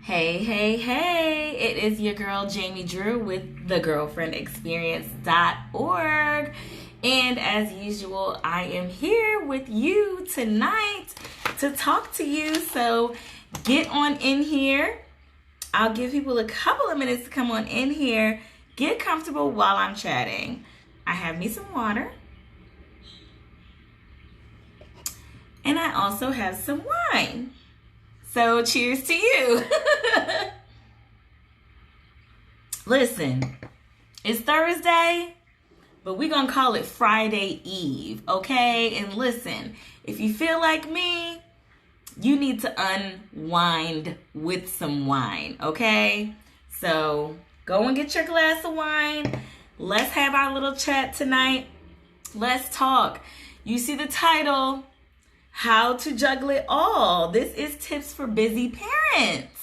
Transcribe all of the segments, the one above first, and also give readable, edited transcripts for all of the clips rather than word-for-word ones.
Hey, hey, hey, it is your girl Jamie Drew with thegirlfriendexperience.org. And as usual, I am here with you tonight to talk to you. So get on in here. I'll give people a couple of minutes to come on in here. Get comfortable while I'm chatting. I have me some water. And I also have some wine. So cheers to you. Listen, it's Thursday, but we're going to call it Friday Eve, okay? And listen, if you feel like me, you need to unwind with some wine, okay? So go and get your glass of wine. Let's have our little chat tonight. Let's talk. You see the title, How to Juggle It All. This is tips for busy parents.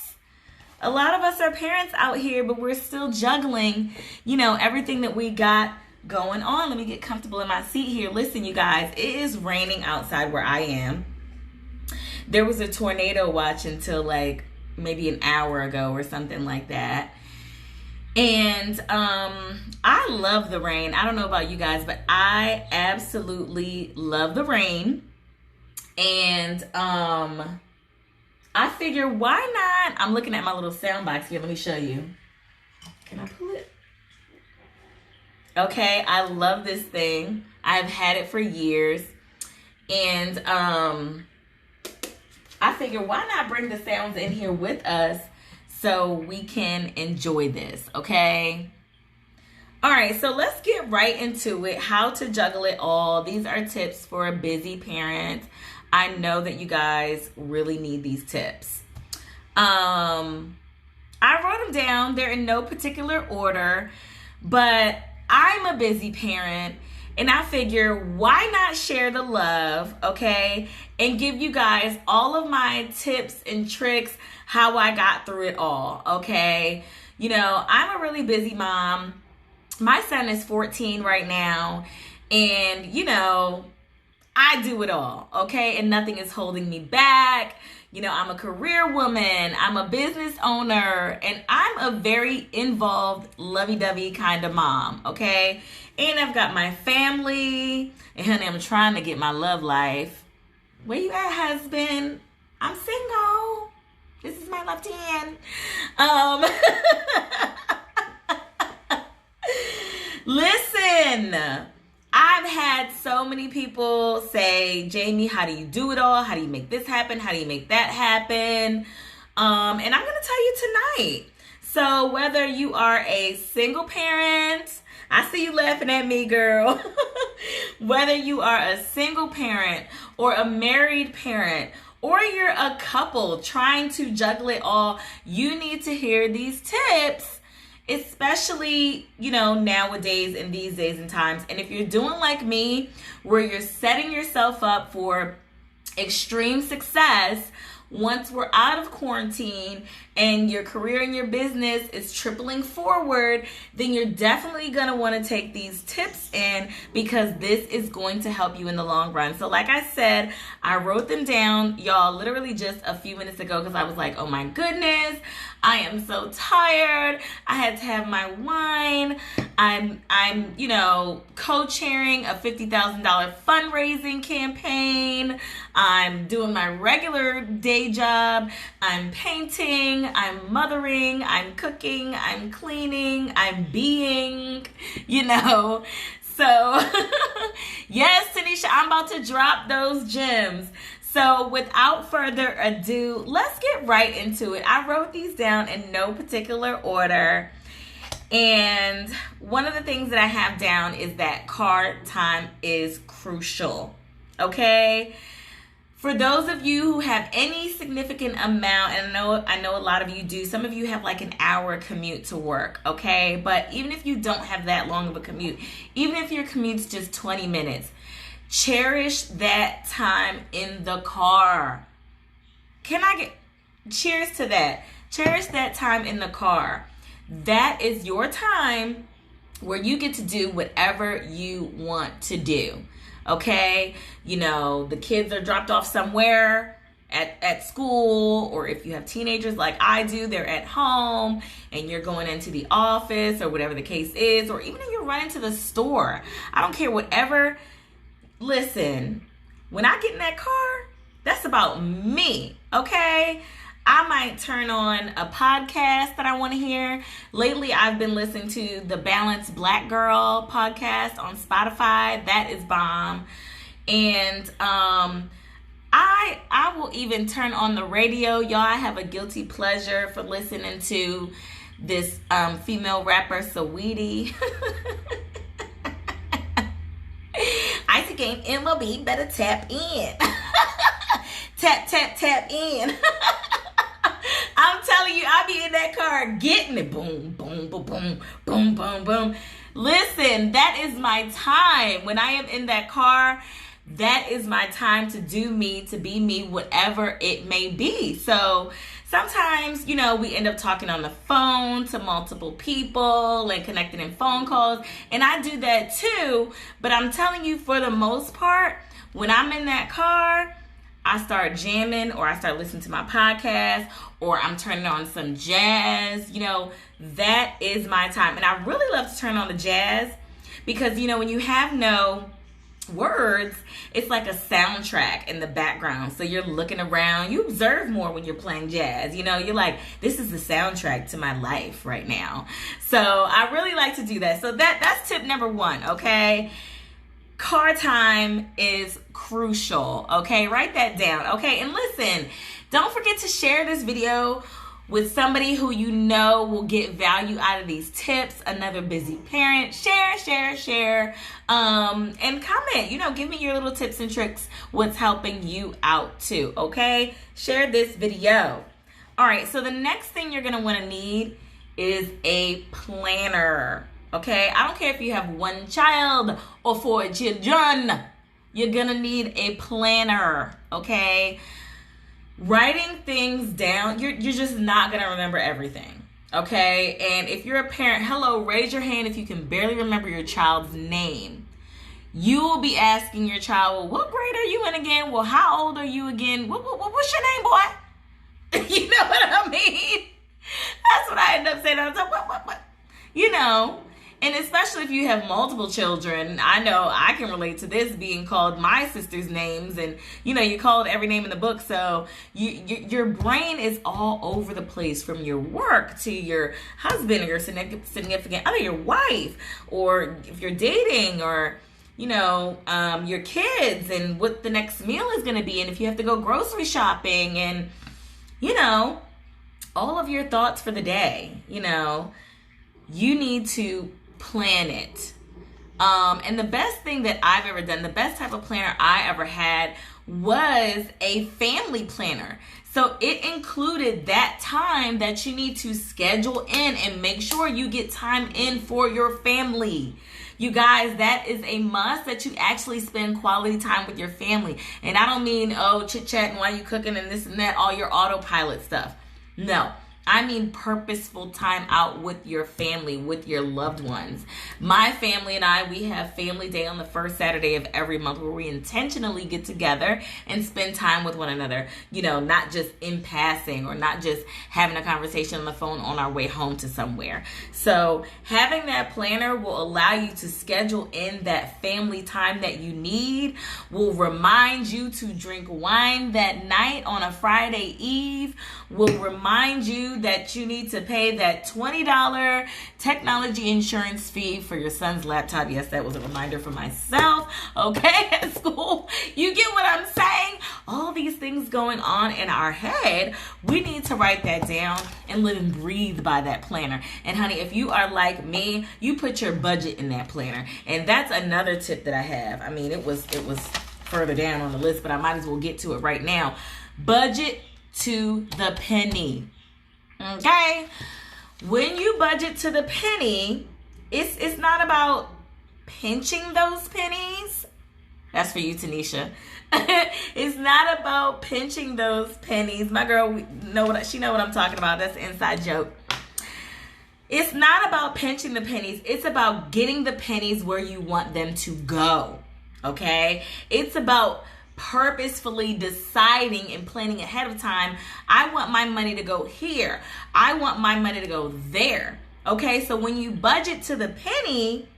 A lot of us are parents out here, but we're still juggling, everything that we got going on. Let me get comfortable in my seat here. Listen, you guys, it is raining outside where I am. There was a tornado watch until maybe an hour ago or something like that. And I love the rain. I don't know about you guys, but I absolutely love the rain. And I figure, why not? I'm looking at my little sound box here. Let me show you. Can I pull it? Okay, I love this thing. I've had it for years. And I figure, why not bring the sounds in here with us so we can enjoy this, okay? All right, so let's get right into it. How to juggle it all. These are tips for a busy parent. I know that you guys really need these tips. I wrote them down. They're in no particular order, but I'm a busy parent, and I figure, why not share the love, okay? And give you guys all of my tips and tricks, how I got through it all, okay? I'm a really busy mom. My son is 14 right now, and, I do it all, okay? And nothing is holding me back. I'm a career woman. I'm a business owner. And I'm a very involved, lovey-dovey kind of mom, okay? And I've got my family. And honey, I'm trying to get my love life. Where you at, husband? I'm single. This is my left hand. Listen. I've had so many people say, Jamie, how do you do it all? How do you make this happen? How do you make that happen? And I'm going to tell you tonight. So whether you are a single parent, I see you laughing at me, girl. Whether you are a single parent or a married parent, or you're a couple trying to juggle it all, you need to hear these tips. Especially, nowadays in these days and times. And if you're doing like me, where you're setting yourself up for extreme success, once we're out of quarantine and your career and your business is tripling forward, then you're definitely going to want to take these tips in, because this is going to help you in the long run. So like I said, I wrote them down, y'all, literally just a few minutes ago, because I was like, oh my goodness, I am so tired. I had to have my wine. I'm co-chairing a $50,000 fundraising campaign. I'm doing my regular day job. I'm painting. I'm mothering. I'm cooking. I'm cleaning. I'm being, So, yes, Tanisha, I'm about to drop those gems. So without further ado, let's get right into it. I wrote these down in no particular order. And one of the things that I have down is that car time is crucial. Okay? For those of you who have any significant amount, and I know a lot of you do, some of you have like an hour commute to work, okay? But even if you don't have that long of a commute, even if your commute's just 20 minutes, cherish that time in the car. Can I get cheers to that? Cherish that time in the car. That is your time where you get to do whatever you want to do. Okay? The kids are dropped off somewhere at school, or if you have teenagers like I do, they're at home and you're going into the office or whatever the case is, or even if you're running to the store. I don't care, whatever. Listen, when I get in that car, that's about me, okay? I might turn on a podcast that I want to hear. Lately, I've been listening to the Balanced Black Girl podcast on Spotify. That is bomb. And I will even turn on the radio. Y'all, I have a guilty pleasure for listening to this female rapper, Saweetie. Icy Game MLB, better tap in. Tap in. I'm telling you, I be in that car getting it. Boom, boom, boom, boom, boom, boom, boom. Listen, that is my time. When I am in that car, that is my time to do me, to be me, whatever it may be. So sometimes, we end up talking on the phone to multiple people and connecting in phone calls. And I do that too. But I'm telling you, for the most part, when I'm in that car, I start jamming, or I start listening to my podcast, or I'm turning on some jazz. That is my time. And I really love to turn on the jazz because, when you have no words, it's like a soundtrack in the background. So you're looking around, you observe more when you're playing jazz. You're like, this is the soundtrack to my life right now. So I really like to do that. So that's tip number 1, okay? Car time is crucial, okay? Write that down, okay? And listen, don't forget to share this video with somebody who will get value out of these tips. Another busy parent. Share. And comment. Give me your little tips and tricks, what's helping you out too, okay? Share this video. All right, so the next thing you're going to want to need is a planner. Okay, I don't care if you have 1 child or 4 children, you're gonna need a planner, okay? Writing things down, you're just not gonna remember everything, okay? And if you're a parent, raise your hand if you can barely remember your child's name. You will be asking your child, well, what grade are you in again? Well, how old are you again? What's your name, boy? You know what I mean? That's what I end up saying. I was like, what? And especially if you have multiple children, I know I can relate to this, being called my sister's names, and you called every name in the book. So your brain is all over the place, from your work to your husband or your significant other, your wife, or if you're dating, or your kids, and what the next meal is going to be, and if you have to go grocery shopping, and all of your thoughts for the day. You need to plan it. And the best thing that I've ever done, the best type of planner I ever had, was a family planner. So it included that time that you need to schedule in and make sure you get time in for your family. You guys, that is a must, that you actually spend quality time with your family. And I don't mean, chit-chatting while you're cooking and this and that, all your autopilot stuff. No. I mean purposeful time out with your family, with your loved ones. My family and I, we have family day on the first Saturday of every month, where we intentionally get together and spend time with one another. Not just in passing, or not just having a conversation on the phone on our way home to somewhere. So having that planner will allow you to schedule in that family time that you need, will remind you to drink wine that night on a Friday Eve, will remind you that you need to pay that $20 technology insurance fee for your son's laptop. Yes, that was a reminder for myself, okay, at school. You get what I'm saying? All these things going on in our head, we need to write that down and live and breathe by that planner. And honey, if you are like me, you put your budget in that planner. And that's another tip that I have. I mean, it was further down on the list, but I might as well get to it right now. Budget to the penny. Okay? When you budget to the penny, it's not about pinching those pennies. That's for you, Tanisha. It's not about pinching those pennies. My girl she know what I'm talking about. That's an inside joke. It's not about pinching the pennies. It's about getting the pennies where you want them to go. Okay? It's about purposefully deciding and planning ahead of time, I want my money to go here. I want my money to go there. Okay, so when you budget to the penny,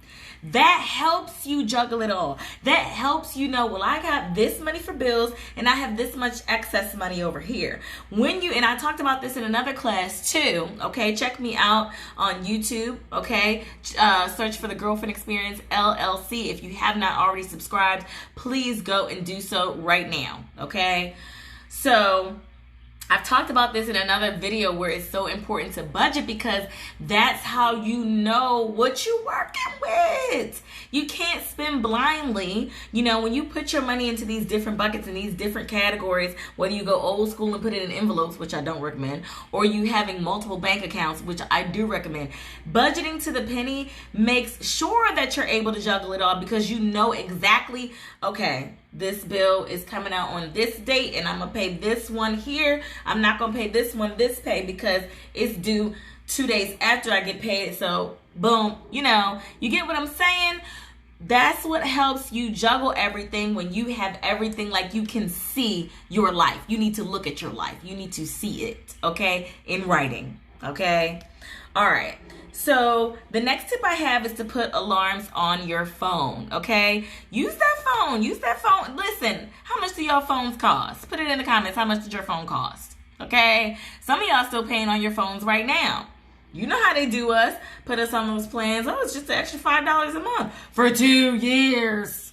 that helps you juggle it all. That helps you know, well, I got this money for bills and I have this much excess money over here. And I talked about this in another class too, okay? Check me out on YouTube, okay? Search for the Girlfriend Experience LLC. If you have not already subscribed, please go and do so right now, okay? So I've talked about this in another video where it's so important to budget, because that's how you know what you're working with. You can't spend blindly. You know, when you put your money into these different buckets and these different categories, whether you go old school and put it in envelopes, which I don't recommend, or you having multiple bank accounts, which I do recommend, budgeting to the penny makes sure that you're able to juggle it all, because you know exactly, okay, this bill is coming out on this date and I'm going to pay this one here. I'm not going to pay this one this pay because it's due 2 days after I get paid. So boom, you know, you get what I'm saying? That's what helps you juggle everything, when you have everything, like you can see your life. You need to look at your life. You need to see it, okay, in writing, okay? All right. So the next tip I have is to put alarms on your phone, okay? Use that phone. Use that phone. Listen, how much do your phones cost? Put it in the comments. How much did your phone cost? Okay? Some of y'all still paying on your phones right now. You know how they do us. Put us on those plans. Oh, it's just an extra $5 a month for 2 years.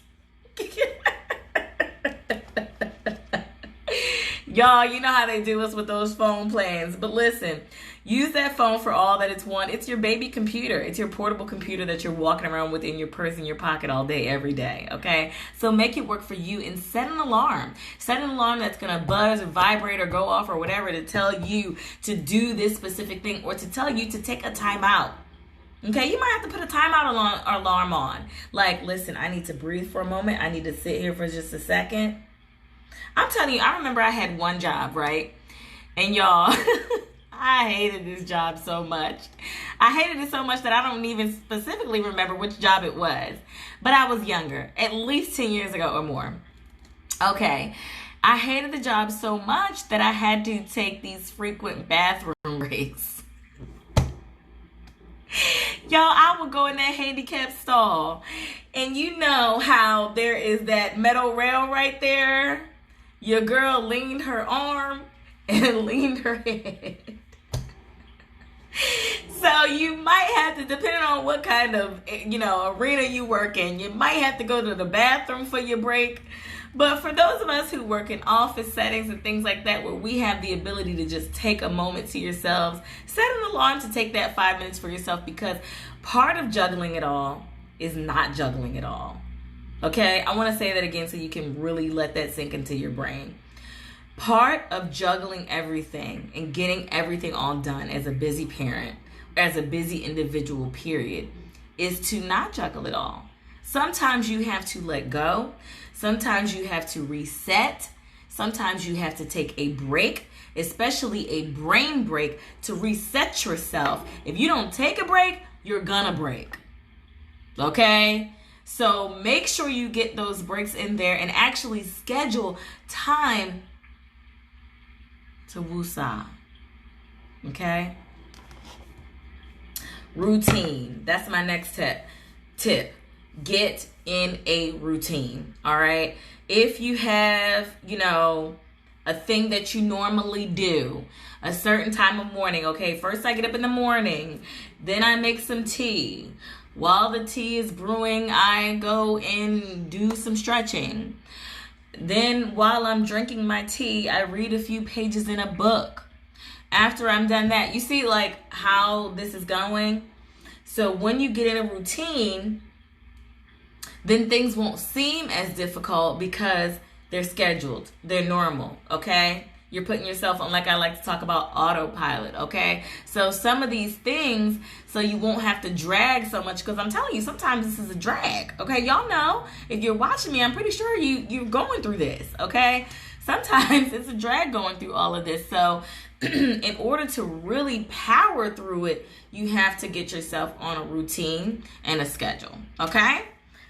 Y'all, you know how they do us with those phone plans. But listen, use that phone for all that it's one. It's your baby computer. It's your portable computer that you're walking around with in your purse, in your pocket all day, every day, okay? So make it work for you and set an alarm. Set an alarm that's going to buzz or vibrate or go off or whatever to tell you to do this specific thing, or to tell you to take a time out. Okay, you might have to put a timeout alarm on. Like, listen, I need to breathe for a moment. I need to sit here for just a second. I'm telling you, I remember I had one job, right? And y'all, I hated this job so much. I hated it so much that I don't even specifically remember which job it was. But I was younger, at least 10 years ago or more. Okay, I hated the job so much that I had to take these frequent bathroom breaks. Y'all, I would go in that handicapped stall. And you know how there is that metal rail right there? Your girl leaned her arm and leaned her head. So you might have to, depending on what kind of, arena you work in, you might have to go to the bathroom for your break. But for those of us who work in office settings and things like that, where we have the ability to just take a moment to yourselves, set an alarm to take that 5 minutes for yourself, because part of juggling it all is not juggling it all. Okay, I want to say that again so you can really let that sink into your brain. Part of juggling everything and getting everything all done as a busy parent, as a busy individual, period, is to not juggle it all. Sometimes you have to let go. Sometimes you have to reset. Sometimes you have to take a break, especially a brain break, to reset yourself. If you don't take a break, you're gonna break. Okay? So make sure you get those breaks in there and actually schedule time to woosah. Okay? Routine. That's my next tip. Get in a routine. All right? If you have, a thing that you normally do, a certain time of morning, okay? First I get up in the morning, then I make some tea. While the tea is brewing, I go and do some stretching. Then while I'm drinking my tea, I read a few pages in a book. After I'm done that, you see like how this is going? So when you get in a routine, then things won't seem as difficult because they're scheduled. They're normal, okay? You're putting yourself on, like I like to talk about, autopilot, okay? So some of these things, so you won't have to drag so much, because I'm telling you, sometimes this is a drag, okay? Y'all know, if you're watching me, I'm pretty sure you're going through this, okay? Sometimes it's a drag going through all of this. So in order to really power through it, you have to get yourself on a routine and a schedule, okay?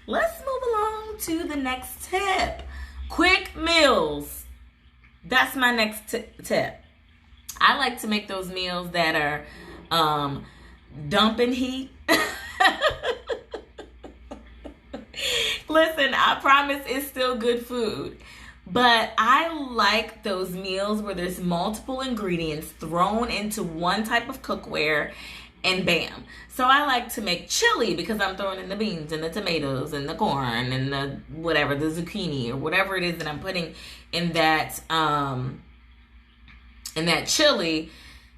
Let's move along to the next tip. Quick meals. That's my next tip. I like to make those meals that are dumping heat. Listen, I promise it's still good food. But I like those meals where there's multiple ingredients thrown into one type of cookware and bam. So I like to make chili because I'm throwing in the beans and the tomatoes and the corn and the whatever, the zucchini or whatever it is that I'm putting in that chili.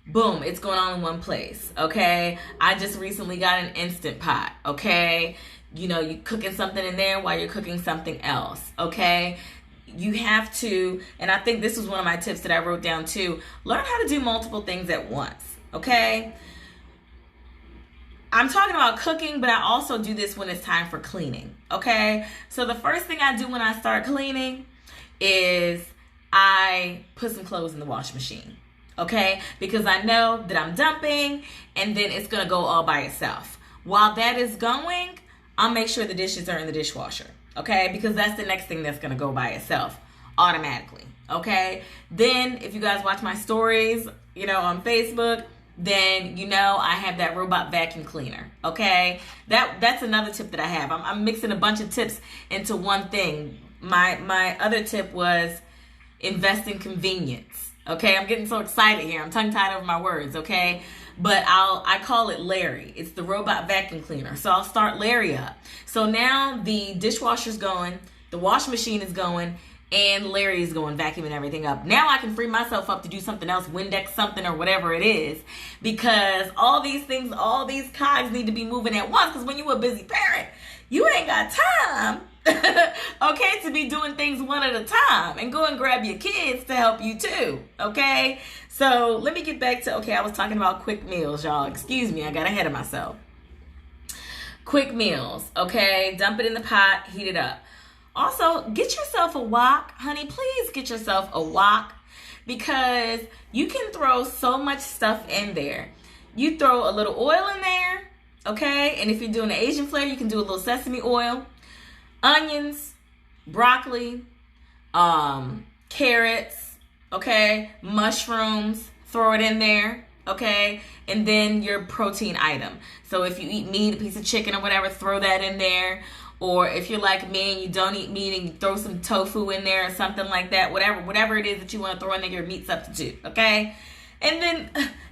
Boom, it's going on in one place, okay? I just recently got an Instant Pot, okay? You know, you're cooking something in there while you're cooking something else, okay? You have to, and I think this was one of my tips that I wrote down too, learn how to do multiple things at once, okay? I'm talking about cooking, but I also do this when it's time for cleaning, okay? So the first thing I do when I start cleaning is I put some clothes in the wash machine, okay? Because I know that I'm dumping and then it's gonna go all by itself. While that is going, I'll make sure the dishes are in the dishwasher, okay? Because that's the next thing that's gonna go by itself automatically, okay? Then if you guys watch my stories, you know, on Facebook, then you know I have that robot vacuum cleaner, okay? That's another tip that I have. I'm mixing a bunch of tips into one thing. My other tip was invest in convenience, okay? I'm getting so excited here. I'm tongue-tied over my words, okay? But I call it Larry. It's the robot vacuum cleaner. So I'll start Larry up. So now the dishwasher's going, the washing machine is going, and Larry is going vacuuming everything up. Now I can free myself up to do something else, Windex something or whatever it is, because all these things, all these cogs need to be moving at once, because when you're a busy parent, you ain't got time, okay, to be doing things one at a time, and go and grab your kids to help you too, okay? So let me get back to, okay, I was talking about quick meals, y'all. Excuse me, I got ahead of myself. Quick meals, okay? Dump it in the pot, heat it up. Also, get yourself a wok. Honey, please get yourself a wok because you can throw so much stuff in there. You throw a little oil in there, okay? And if you're doing the Asian flavor, you can do a little sesame oil, onions, broccoli, carrots, okay? Mushrooms, throw it in there, okay? And then your protein item. So if you eat meat, a piece of chicken or whatever, throw that in there. Or if you're like me and you don't eat meat and you throw some tofu in there or something like that, whatever it is that you want to throw in there, your meat substitute, okay? And then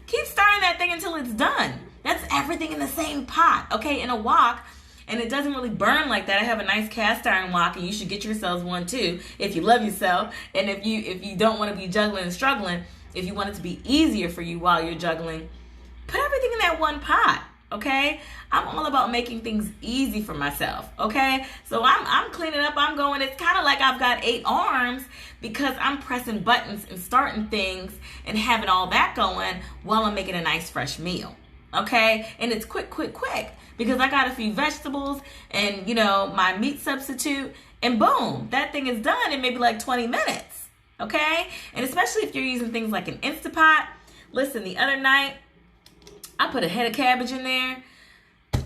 keep stirring that thing until it's done. That's everything in the same pot, okay? In a wok, and it doesn't really burn like that. I have a nice cast iron wok, and you should get yourselves one too if you love yourself. And if you don't want to be juggling and struggling, if you want it to be easier for you while you're juggling, put everything in that one pot. Okay, I'm all about making things easy for myself. Okay, so I'm cleaning up. I'm going. It's kind of like I've got 8 arms because I'm pressing buttons and starting things and having all that going while I'm making a nice fresh meal. Okay, and it's quick because I got a few vegetables and my meat substitute, and boom, that thing is done in maybe like 20 minutes. Okay, and especially if you're using things like an Instant Pot. Listen, the other night, I put a head of cabbage in there.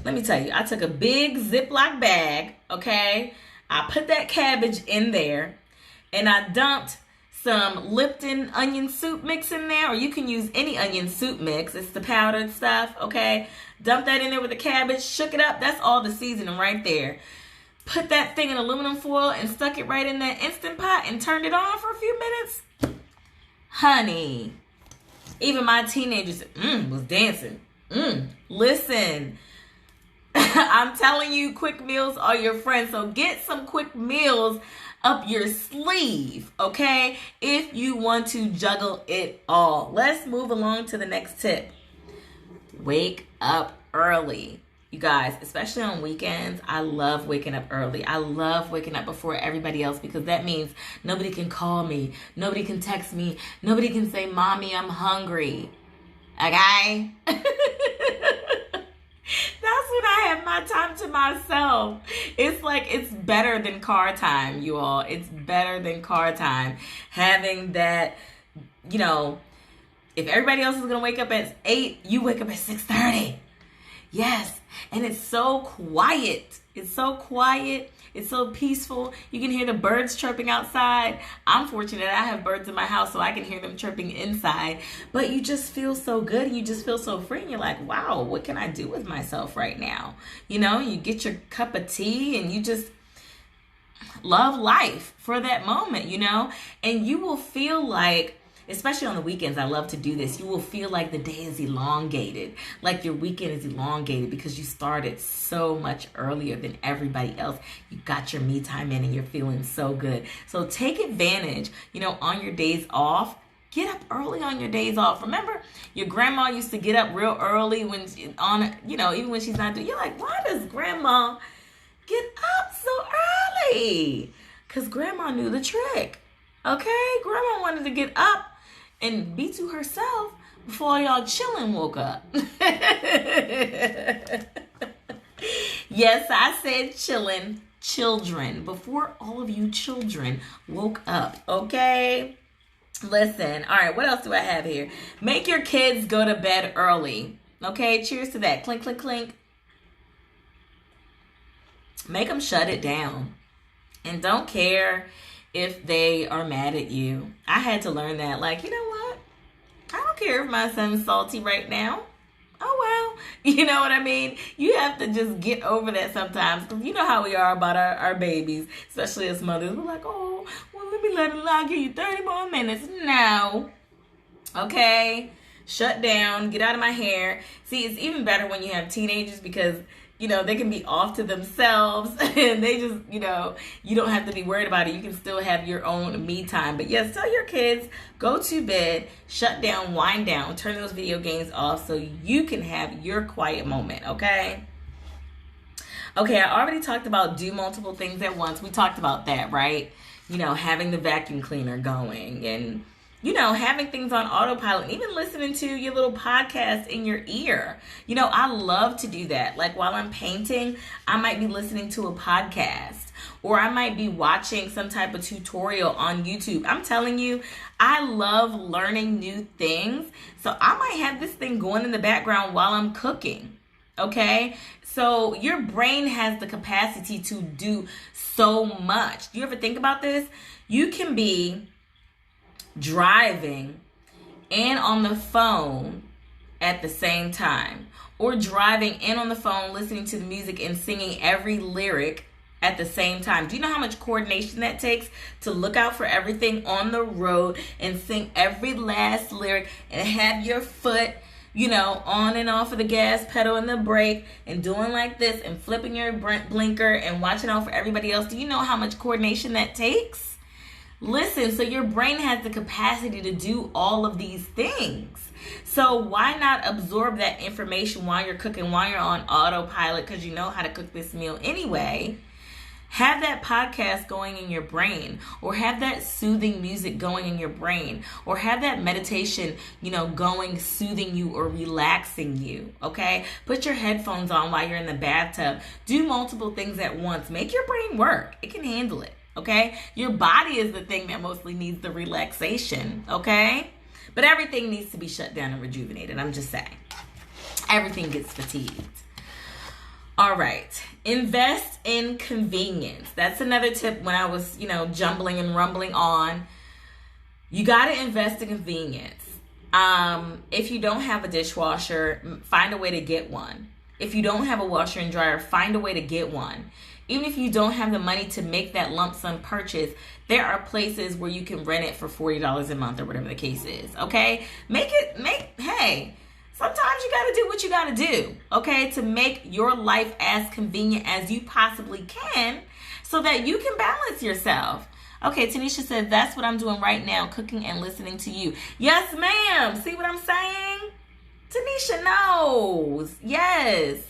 Let me tell you, I took a big Ziploc bag, okay? I put that cabbage in there, and I dumped some Lipton onion soup mix in there, or you can use any onion soup mix. It's the powdered stuff, okay? Dump that in there with the cabbage, shook it up. That's all the seasoning right there. Put that thing in aluminum foil and stuck it right in that Instant Pot and turned it on for a few minutes. Honey. Even my teenagers was dancing. Listen, I'm telling you, quick meals are your friend. So get some quick meals up your sleeve, okay? If you want to juggle it all. Let's move along to the next tip. Wake up early. You guys, especially on weekends, I love waking up early. I love waking up before everybody else because that means nobody can call me. Nobody can text me. Nobody can say, Mommy, I'm hungry. Okay? That's when I have my time to myself. It's like it's better than car time, you all. It's better than car time. Having that, if everybody else is going to wake up at 8, you wake up at 6:30. Yes. And it's so quiet. It's so quiet. It's so peaceful. You can hear the birds chirping outside. I'm fortunate I have birds in my house so I can hear them chirping inside. But you just feel so good. And you just feel so free. And you're like, wow, what can I do with myself right now? You know, you get your cup of tea and you just love life for that moment, you know? And you will feel like, especially on the weekends, I love to do this. You will feel like the day is elongated, like your weekend is elongated because you started so much earlier than everybody else. You got your me time in and you're feeling so good. So take advantage, you know, on your days off. Get up early on your days off. Remember, your grandma used to get up real early when even when she's not doing. You're like, why does grandma get up so early? Because grandma knew the trick. Okay, grandma wanted to get up and be to herself before y'all children woke up. Yes, I said children, before all of you children woke up, okay? Listen, all right, what else do I have here? Make your kids go to bed early, okay? Cheers to that. Clink, clink, clink. Make them shut it down. And don't care if they are mad at you. I had to learn that. Like, you know what? I don't care if my son's salty right now. Oh, well. You know what I mean? You have to just get over that sometimes. Because you know how we are about our babies. Especially as mothers. We're like, oh, well, let me let it lie. Give you 30 more minutes. No. Okay? Shut down. Get out of my hair. See, it's even better when you have teenagers because they can be off to themselves and they just, you don't have to be worried about it. You can still have your own me time. But yes, tell your kids, go to bed, shut down, wind down, turn those video games off so you can have your quiet moment, okay? Okay, I already talked about do multiple things at once. We talked about that, right? Having the vacuum cleaner going and having things on autopilot, even listening to your little podcast in your ear. I love to do that. Like while I'm painting, I might be listening to a podcast or I might be watching some type of tutorial on YouTube. I'm telling you, I love learning new things. So I might have this thing going in the background while I'm cooking. Okay? So your brain has the capacity to do so much. Do you ever think about this? You can be driving and on the phone at the same time, or driving and on the phone listening to the music and singing every lyric at the same time. Do you know how much coordination that takes to look out for everything on the road and sing every last lyric and have your foot on and off of the gas pedal and the brake and doing like this and flipping your blinker and watching out for everybody else? Do you know how much coordination that takes? Listen, so your brain has the capacity to do all of these things. So why not absorb that information while you're cooking, while you're on autopilot, because you know how to cook this meal anyway. Have that podcast going in your brain, or have that soothing music going in your brain, or have that meditation, going, soothing you or relaxing you, okay? Put your headphones on while you're in the bathtub. Do multiple things at once. Make your brain work. It can handle it. Okay? Your body is the thing that mostly needs the relaxation, okay? But everything needs to be shut down and rejuvenated. I'm just saying. Everything gets fatigued. All right. Invest in convenience. That's another tip when I was, jumbling and rumbling on. You got to invest in convenience. If you don't have a dishwasher, find a way to get one. If you don't have a washer and dryer, find a way to get one. Even if you don't have the money to make that lump sum purchase, there are places where you can rent it for $40 a month or whatever the case is, okay? Hey, sometimes you gotta do what you gotta do, okay? To make your life as convenient as you possibly can so that you can balance yourself. Okay, Tanisha said, that's what I'm doing right now, cooking and listening to you. Yes, ma'am. See what I'm saying? Tanisha knows. Yes.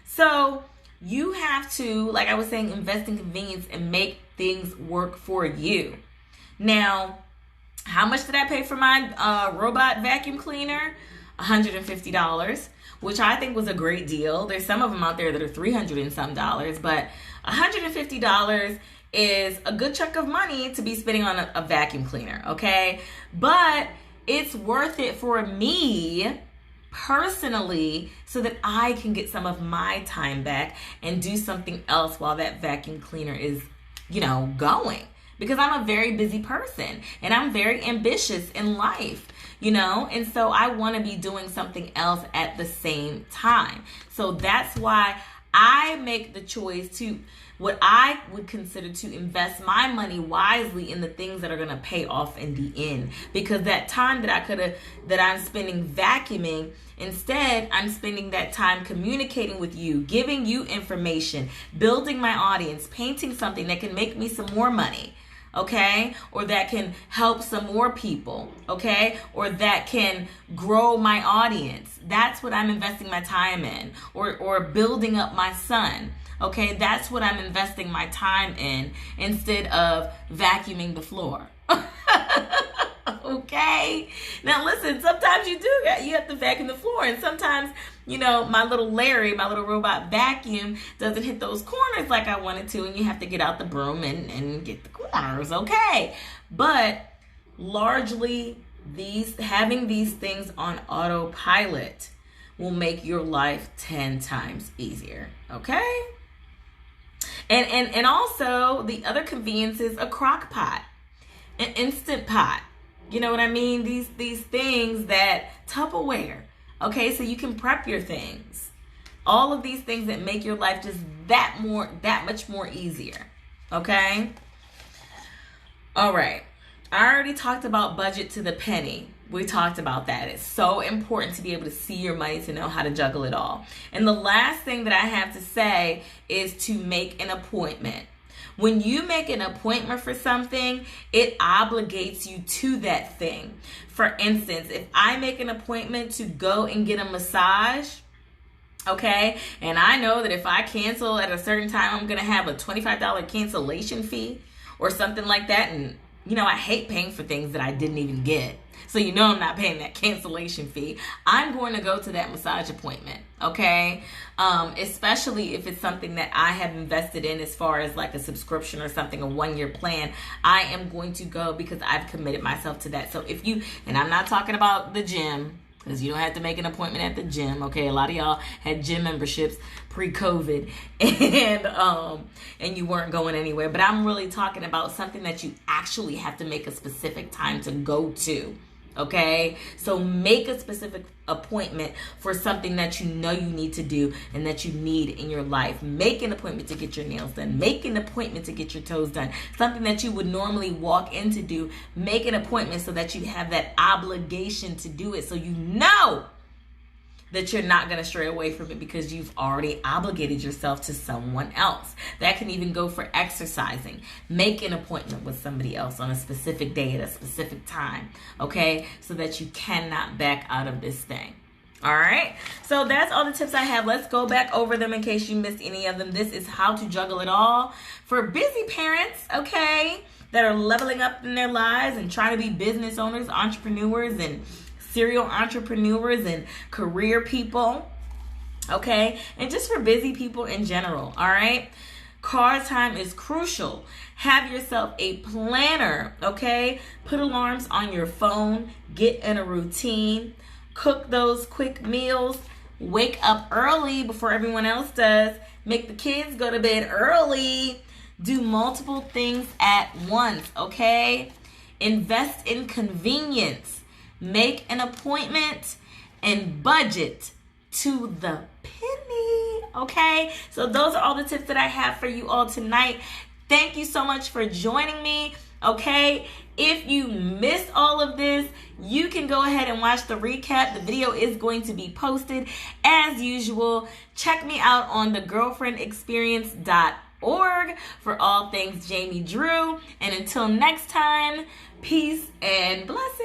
So you have to, like I was saying, invest in convenience and make things work for you. Now, how much did I pay for my robot vacuum cleaner? $150, which I think was a great deal. There's some of them out there that are $300 and some dollars, but $150 is a good chunk of money to be spending on a vacuum cleaner, okay? But it's worth it for me personally so that I can get some of my time back and do something else while that vacuum cleaner is, going. Because I'm a very busy person and I'm very ambitious in life, and so I want to be doing something else at the same time. So that's why I make the choice to what I would consider to invest my money wisely in the things that are going to pay off in the end. Because that time that I'm spending vacuuming, instead I'm spending that time communicating with you, giving you information, building my audience, painting something that can make me some more money. Okay, or that can help some more people, okay, or that can grow my audience. That's what I'm investing my time in, or building up my son. Okay, that's what I'm investing my time in instead of vacuuming the floor. Okay, now listen, sometimes you have to vacuum the floor, and sometimes my little robot vacuum doesn't hit those corners like I wanted to, and you have to get out the broom and get the corners. Okay, but largely having these things on autopilot will make your life 10 times easier. Okay, and also the other convenience is a crock pot, an instant pot. You know what I mean? These things that Tupperware. Okay, so you can prep your things. All of these things that make your life just that much more easier. Okay? All right. I already talked about budget to the penny. We talked about that. It's so important to be able to see your money, to know how to juggle it all. And the last thing that I have to say is to make an appointment. When you make an appointment for something, it obligates you to that thing. For instance, if I make an appointment to go and get a massage, okay, and I know that if I cancel at a certain time, I'm going to have a $25 cancellation fee or something like that. And, I hate paying for things that I didn't even get. So I'm not paying that cancellation fee. I'm going to go to that massage appointment, okay? Especially if it's something that I have invested in as far as like a subscription or something, a 1-year plan. I am going to go because I've committed myself to that. So and I'm not talking about the gym, because you don't have to make an appointment at the gym, okay? A lot of y'all had gym memberships pre-COVID and you weren't going anywhere. But I'm really talking about something that you actually have to make a specific time to go to. Okay, so make a specific appointment for something that you need to do and that you need in your life. Make an appointment to get your nails done. Make an appointment to get your toes done. Something that you would normally walk in to do. Make an appointment so that you have that obligation to do it, so you know that you're not going to stray away from it because you've already obligated yourself to someone else. That can even go for exercising. Make an appointment with somebody else on a specific day at a specific time, okay? So that you cannot back out of this thing. All right, so that's all the tips I have. Let's go back over them in case you missed any of them. This is how to juggle it all for busy parents, okay, that are leveling up in their lives and trying to be business owners, entrepreneurs, and serial entrepreneurs and career people, okay? And just for busy people in general, all right? Car time is crucial. Have yourself a planner, okay? Put alarms on your phone. Get in a routine. Cook those quick meals. Wake up early before everyone else does. Make the kids go to bed early. Do multiple things at once, okay? Invest in convenience. Make an appointment and budget to the penny, okay? So those are all the tips that I have for you all tonight. Thank you so much for joining me, okay? If you missed all of this, you can go ahead and watch the recap. The video is going to be posted as usual. Check me out on thegirlfriendexperience.org for all things Jamie Drew. And until next time, peace and blessings.